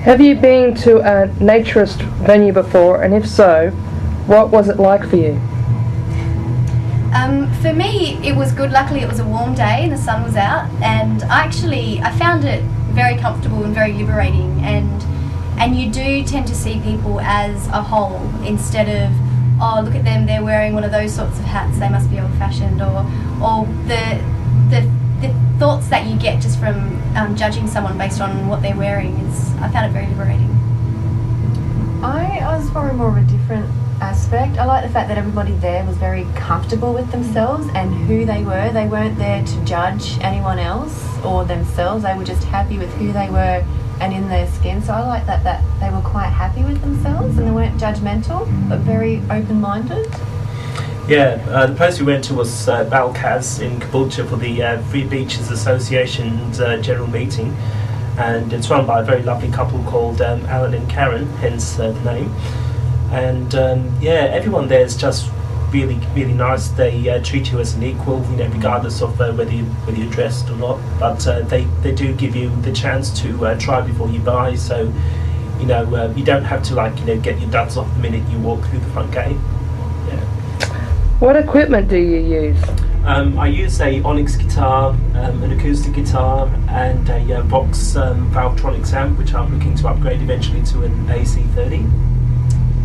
Have you been to a naturist venue before, and if so, what was it like for you? For me, it was good. Luckily, it was a warm day and the sun was out, and I found it very comfortable and very liberating. And you do tend to see people as a whole instead of, oh, look at them, they're wearing one of those sorts of hats, they must be old-fashioned, or the thoughts that you get just from judging someone based on what they're wearing I found it very liberating. I was probably more of a different aspect. I like the fact that everybody there was very comfortable with themselves and who they were. They weren't there to judge anyone else or themselves. They were just happy with who they were and in their skin. So I like that they were quite happy with themselves and they weren't judgmental, but very open-minded. Yeah, the place we went to was Balkaz in Caboolture for the Free Beaches Association's general meeting, and it's run by a very lovely couple called Alan and Karen, hence the name. And everyone there is just really, really nice. They treat you as an equal, regardless of whether you're dressed or not. But they do give you the chance to try before you buy. So you don't have to get your duds off the minute you walk through the front gate. Yeah. What equipment do you use? I use a Onyx guitar, an acoustic guitar, and a Vox Valvetronics amp, which I'm looking to upgrade eventually to an AC30.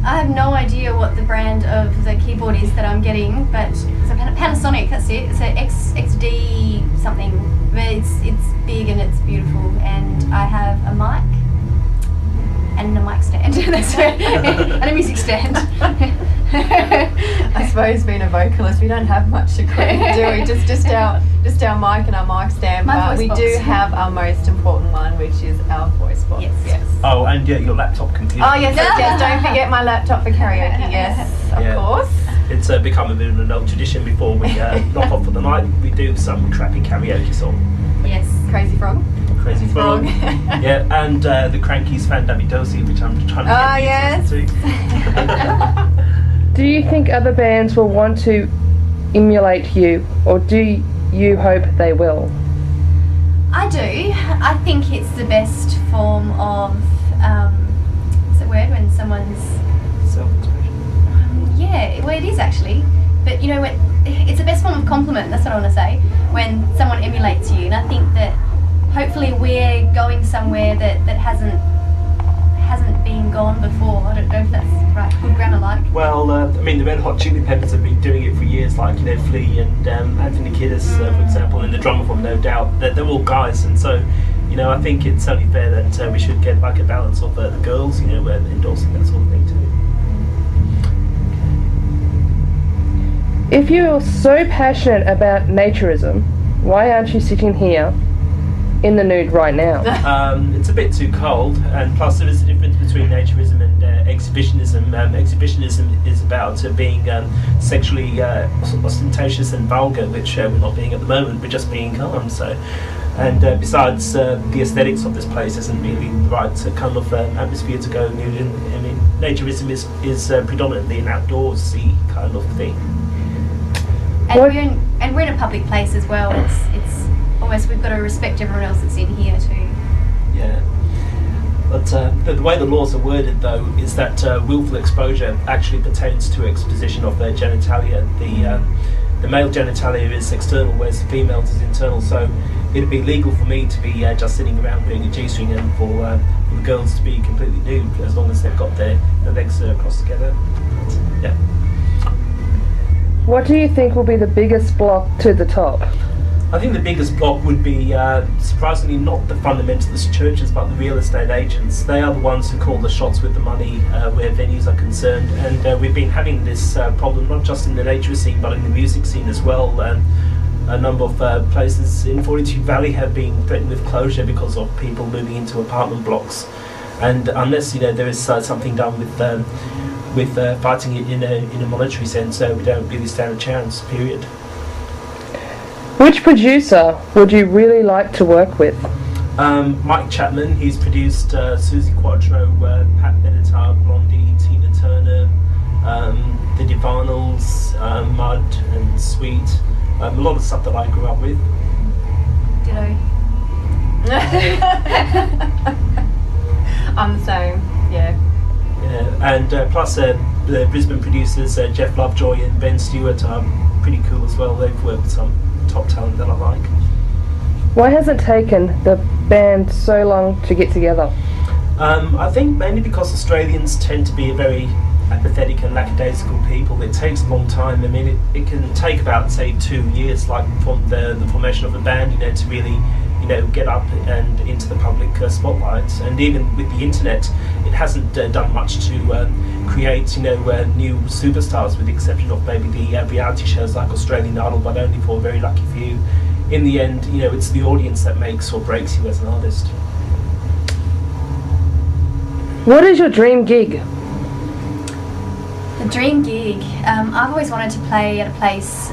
I have no idea what the brand of the keyboard is that I'm getting, but it's a Panasonic, that's it. It's a XD something. But it's big and it's beautiful, and I have a mic and a mic stand. That's it. And a music stand. I suppose being a vocalist, we don't have much equipment, do we? Just our mic and our mic stand. But we do have our most important one, which is our voice box. Yes. Oh, and your laptop computer. Oh yes. Don't forget my laptop for karaoke. Yes, of course. It's become a bit of an old tradition. Before we knock off for the night, we do some crappy karaoke song. Yes. Crazy Frog. Crazy Frog. Yeah, and the Crankies Fan Dabby Dozy, which I'm trying to get to. Do you think other bands will want to emulate you, or do you hope they will? I do. I think it's the best form of, what's the word, when someone's... Self-expression. Yeah, well it is actually. But it's the best form of compliment, that's what I want to say, when someone emulates you. And I think that hopefully we're going somewhere that hasn't been gone before. I don't know if that's right, good grammar like. Well, the Red Hot Chili Peppers have been doing it for years, like Flea and Anthony Kiedis, for example, and the drummer from No Doubt. They're all guys, and so I think it's only fair that we should get a balance of the girls, endorsing that sort of thing too. If you're so passionate about naturism, why aren't you sitting here in the nude right now? It's a bit too cold, and plus there is a difference between naturism and exhibitionism. Exhibitionism is about being sexually ostentatious and vulgar, which we're not being at the moment. We're just being calm. So, and besides, the aesthetics of this place isn't really the right kind of atmosphere to go nude in. Naturism is predominantly an outdoorsy kind of thing. And we're in a public place as well. It's almost, we've got to respect everyone else that's in here too. Yeah. But the way the laws are worded, though, is that willful exposure actually pertains to exposition of their genitalia. The male genitalia is external, whereas the female's is internal. So it'd be legal for me to be just sitting around wearing a G-string, and for the girls to be completely nude, as long as they've got their legs crossed together. Yeah. What do you think will be the biggest block to the top? I think the biggest block would be, surprisingly, not the fundamentalist churches, but the real estate agents. They are the ones who call the shots with the money where venues are concerned. And we've been having this problem not just in the nature scene, but in the music scene as well. A number of places in 42 Valley have been threatened with closure because of people moving into apartment blocks. And unless there is something done with fighting it in a monetary sense, we don't really stand a chance, period. Which producer would you really like to work with? Mike Chapman. He's produced Susie Quattro, Pat Benatar, Blondie, Tina Turner, the Divanals, Mud and Sweet. A lot of stuff that I grew up with. Ditto. And plus the Brisbane producers Jeff Lovejoy and Ben Stewart are pretty cool as well. They've worked with some top talent that I like. Why has it taken the band so long to get together? I think mainly because Australians tend to be a very apathetic and lackadaisical people. It takes a long time. I mean, it can take about, say, 2 years, like from the formation of a band, to really, get up and into the public spotlight. And even with the internet, it hasn't done much to create, new superstars, with the exception of maybe the reality shows like Australian Idol, but only for a very lucky few. In the end, it's the audience that makes or breaks you as an artist. What is your dream gig? The dream gig, I've always wanted to play at a place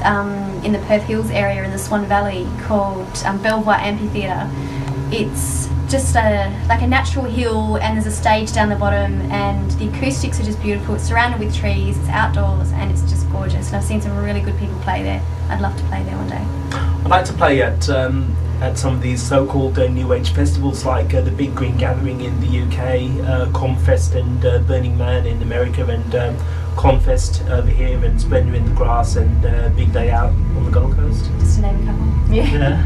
in the Perth Hills area in the Swan Valley called Belvoir Amphitheatre. It's just like a natural hill, and there's a stage down the bottom, and the acoustics are just beautiful. It's surrounded with trees, it's outdoors, and it's just gorgeous. And I've seen some really good people play there. I'd love to play there one day. I'd like to play at some of these so-called New Age festivals, like the Big Green Gathering in the UK, Comfest and Burning Man in America, and Confest over here, and Splendour in the Grass, and Big Day Out on the Gold Coast. Just to name a couple. Yeah.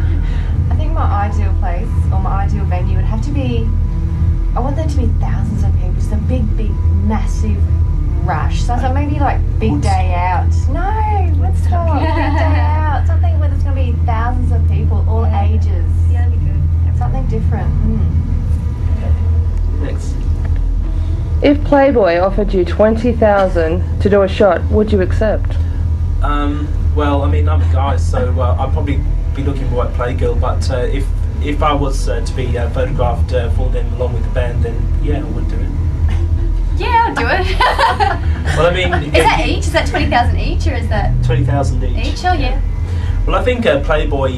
I think my ideal place or my ideal venue would have to be, I want there to be thousands of people, just a big, massive rush. So maybe like Big Day Out. No, Woodstock. Big Day Out. Something where there's going to be thousands of people, all ages. Yeah, that'd be good. Something different. Okay. Next. If Playboy offered you $20,000 to do a shot, would you accept? Well, I mean, I'm a guy, so I'd probably be looking for a Playgirl, but if I was to be photographed for them along with the band, then yeah, I would do it. Yeah, I'll do it. Well, I mean... Is that each? Is that 20,000 each, or is that... 20,000 each. Each? Oh, yeah. Well, I think Playboy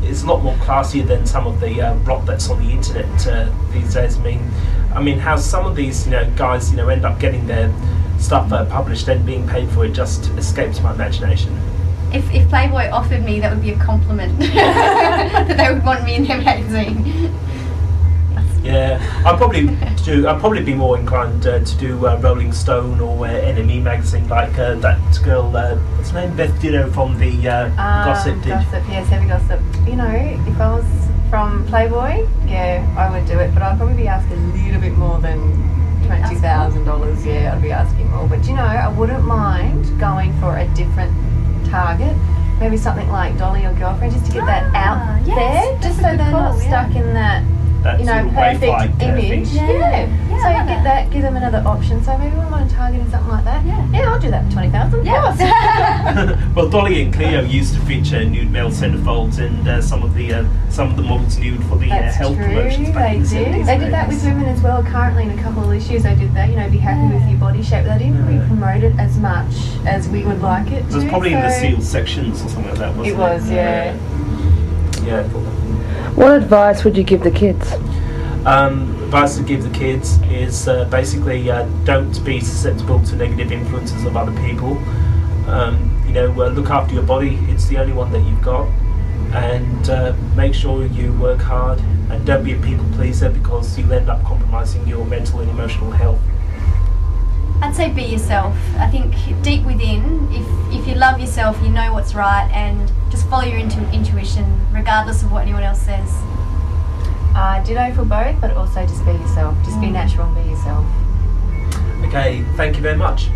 is a lot more classier than some of the rot that's on the internet these days. I mean, how some of these guys end up getting their stuff published and being paid for it just escapes my imagination. If Playboy offered me, that would be a compliment. That they would want me in their magazine. Yeah, I'd probably be more inclined to do Rolling Stone or NME magazine, like that girl, what's her name, Beth Ditto from the Gossip did. Gossip, yes, heavy Gossip. If I was from Playboy, yeah, I would do it, but I'd probably be asking a little bit more than $20,000. Yeah, I'd be asking more. But I wouldn't mind going for a different target. Maybe something like Dolly or Girlfriend, just to get that out there, just so they're not stuck in that sort of perfect image. Yeah. So get that, give them another option. So maybe we mind targeting something like that. Yeah, I'll do that for 20,000. Yeah. Well, Dolly and Cleo used to feature nude male centerfolds, and some of the models nude for the health promotions back in the 70s. They did that with women as well. Currently, in a couple of issues, they did that. Be happy with your body shape. They didn't really promote it as much as we would like it to. It was probably in the sealed sections or something like that, wasn't it? It was, yeah. Yeah. What advice would you give the kids? Advice to give the kids is basically don't be susceptible to negative influences of other people. Look after your body. It's the only one that you've got, and make sure you work hard, and don't be a people pleaser, because you'll end up compromising your mental and emotional health. I'd say be yourself. I think deep within, if you love yourself, you know what's right, and just follow your intuition, regardless of what anyone else says. Ditto for both, but also just be yourself. Just be natural and be yourself. Okay, thank you very much.